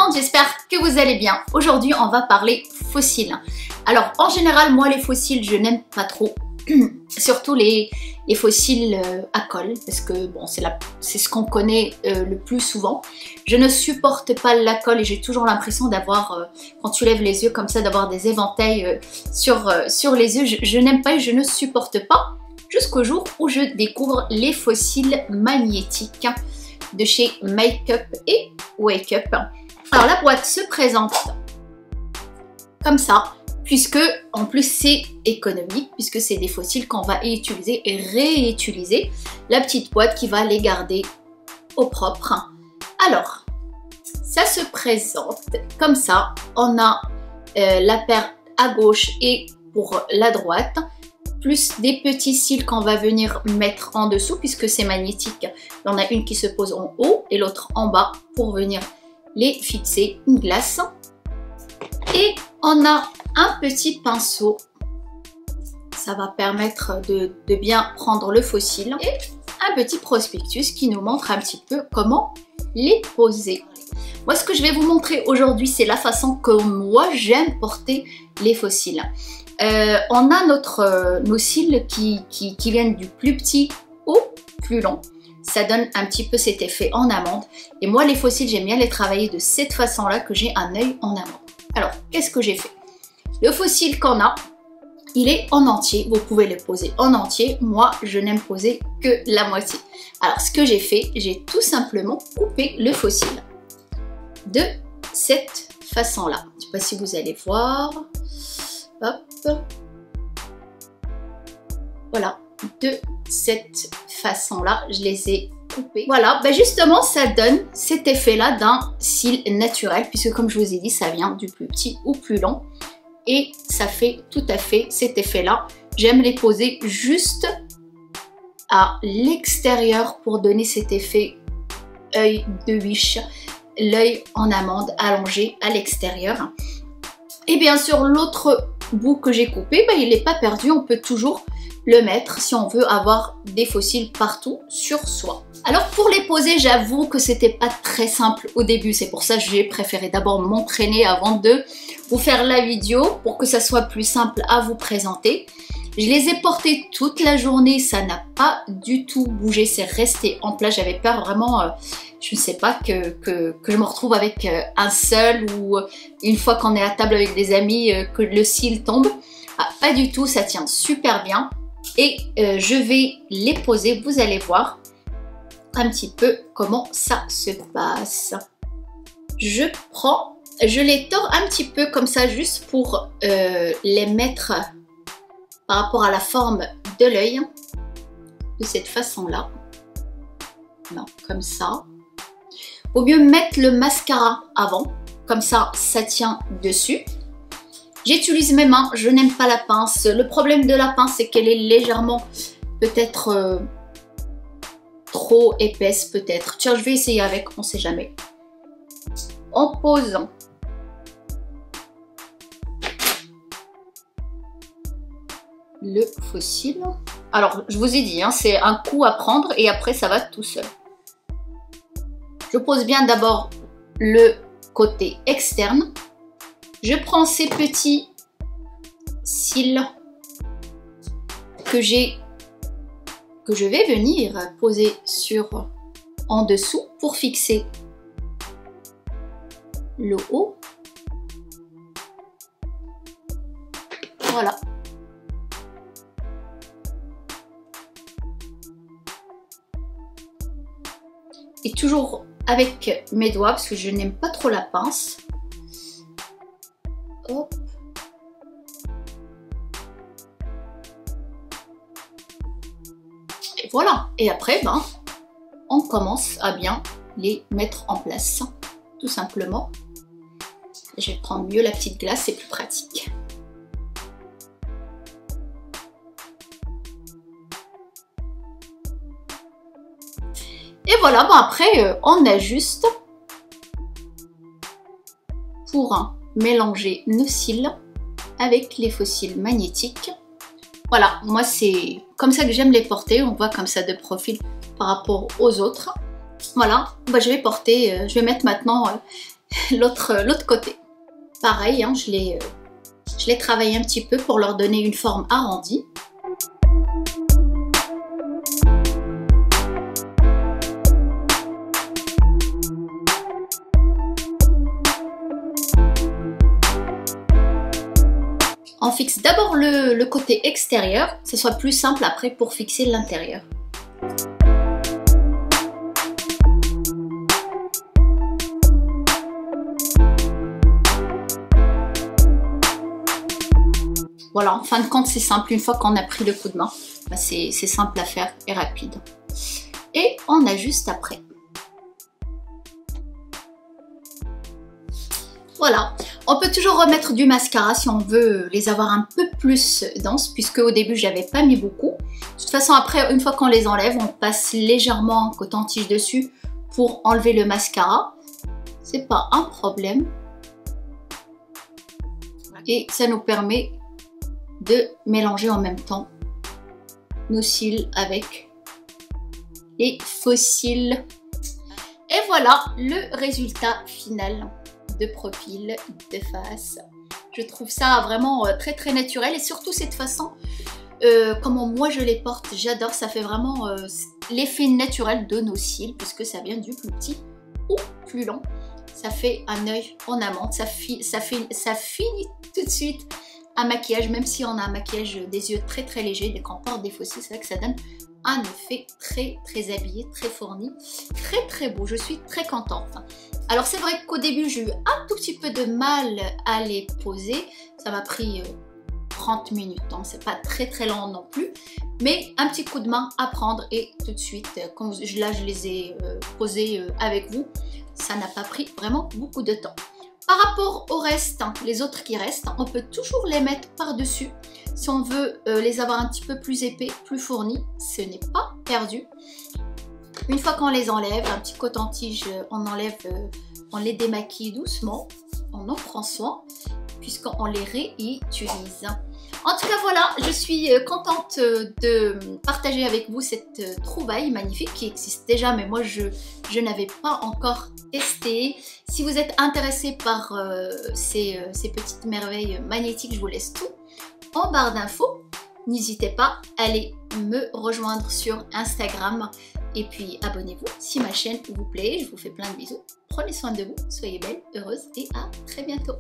monde, j'espère que vous allez bien. Aujourd'hui, on va parler fossiles. Alors, en général, moi, les fossiles, je n'aime pas trop. Surtout les fossiles à colle, parce que bon, c'est ce qu'on connaît le plus souvent. Je ne supporte pas la colle et j'ai toujours l'impression d'avoir, quand tu lèves les yeux comme ça, d'avoir des éventails sur les yeux. Je n'aime pas et je ne supporte pas, jusqu'au jour où je découvre les fossiles magnétiques de chez Make Up et Wake Up. Alors la boîte se présente comme ça, puisque en plus c'est économique, puisque c'est des fossiles qu'on va utiliser et réutiliser. La petite boîte qui va les garder au propre. Alors, ça se présente comme ça. On a la paire à gauche et pour la droite, plus des petits cils qu'on va venir mettre en dessous, puisque c'est magnétique. Il y en a une qui se pose en haut et l'autre en bas pour venir les fixer, une glace. Et on a un petit pinceau, ça va permettre de bien prendre le fossile, et un petit prospectus qui nous montre un petit peu comment les poser. Moi, ce que je vais vous montrer aujourd'hui, c'est la façon que moi j'aime porter les fossiles. On a nos cils qui viennent du plus petit au plus long. Ça donne un petit peu cet effet en amande. Et moi, les fossiles, j'aime bien les travailler de cette façon-là, que j'ai un œil en amande. Alors, qu'est-ce que j'ai fait? Le fossile qu'on a, il est en entier. Vous pouvez le poser en entier. Moi, je n'aime poser que la moitié. Alors, ce que j'ai fait, j'ai tout simplement coupé le fossile de cette façon-là. Je ne sais pas si vous allez voir. Hop. Voilà, de cette façon-là, je les ai coupés. Voilà, ben justement, ça donne cet effet-là d'un cil naturel, puisque comme je vous ai dit, ça vient du plus petit au plus long. Et ça fait tout à fait cet effet-là. J'aime les poser juste à l'extérieur pour donner cet effet œil de biche, l'œil en amande allongé à l'extérieur. Et bien sûr, l'autre bout que j'ai coupé, ben, il n'est pas perdu, on peut toujours le mettre si on veut avoir des fossiles partout sur soi. Alors pour les poser, j'avoue que c'était pas très simple au début, c'est pour ça que j'ai préféré d'abord m'entraîner avant de vous faire la vidéo pour que ça soit plus simple à vous présenter. Je les ai portés toute la journée, ça n'a pas du tout bougé, c'est resté en place. J'avais peur vraiment, je ne sais pas, que je me retrouve avec un seul ou une fois qu'on est à table avec des amis, que le cil tombe. Ah, pas du tout, ça tient super bien. Et je vais les poser, vous allez voir un petit peu comment ça se passe. Je les tords un petit peu comme ça, juste pour les mettre par rapport à la forme de l'œil, de cette façon-là. Non, comme ça. Vaut mieux mettre le mascara avant, comme ça, ça tient dessus. J'utilise mes mains, je n'aime pas la pince. Le problème de la pince, c'est qu'elle est légèrement, peut-être trop épaisse, peut-être. Tiens, je vais essayer avec, on ne sait jamais. En posant le fossile. Alors, je vous ai dit, hein, c'est un coup à prendre et après, ça va tout seul. Je pose bien d'abord le côté externe. Je prends ces petits cils que je vais venir poser en dessous pour fixer le haut. Voilà. Et toujours avec mes doigts, parce que je n'aime pas trop la pince. Hop. Et voilà. Et après, ben, on commence à bien les mettre en place, tout simplement. Je vais prendre mieux la petite glace, c'est plus pratique. Et voilà, bon après on ajuste pour mélanger nos cils avec les fossiles magnétiques. Voilà, moi c'est comme ça que j'aime les porter, on voit comme ça de profil par rapport aux autres. Voilà, bah, je vais mettre maintenant l'autre côté. Pareil, hein, je l'ai travaillé un petit peu pour leur donner une forme arrondie. On fixe d'abord le côté extérieur, que ce soit plus simple après pour fixer l'intérieur. Voilà, en fin de compte, c'est simple. Une fois qu'on a pris le coup de main, bah c'est simple à faire et rapide. Et on ajuste après. Voilà, on peut toujours remettre du mascara si on veut les avoir un peu plus denses, puisque au début j'avais pas mis beaucoup. De toute façon après, une fois qu'on les enlève, on passe légèrement un coton-tige dessus pour enlever le mascara. C'est pas un problème. Et ça nous permet de mélanger en même temps nos cils avec les faux cils. Et voilà le résultat final de profil, de face. Je trouve ça vraiment très très naturel et surtout cette façon, comment moi je les porte, j'adore, ça fait vraiment l'effet naturel de nos cils puisque ça vient du plus petit au plus long. Ça fait un œil en amande, ça finit tout de suite un maquillage, même si on a un maquillage des yeux très très léger, dès qu'on porte des faux cils, c'est vrai que ça donne un effet très très habillé, très fourni, très très beau. Je suis très contente. Alors c'est vrai qu'au début j'ai eu un tout petit peu de mal à les poser, ça m'a pris 30 minutes, donc c'est pas très très long non plus, mais un petit coup de main à prendre et tout de suite, comme là je les ai posés avec vous, ça n'a pas pris vraiment beaucoup de temps. Par rapport au reste, les autres qui restent, on peut toujours les mettre par-dessus. Si on veut les avoir un petit peu plus épais, plus fournis, ce n'est pas perdu. Une fois qu'on les enlève, un petit coton-tige, on enlève, on les démaquille doucement, on en prend soin, puisqu'on les réutilise. En tout cas voilà, je suis contente de partager avec vous cette trouvaille magnifique qui existe déjà, mais moi je n'avais pas encore testé. Si vous êtes intéressé par ces petites merveilles magnétiques, je vous laisse tout en barre d'infos. N'hésitez pas, allez me rejoindre sur Instagram et puis abonnez-vous si ma chaîne vous plaît. Je vous fais plein de bisous. Prenez soin de vous, soyez belles, heureuses et à très bientôt.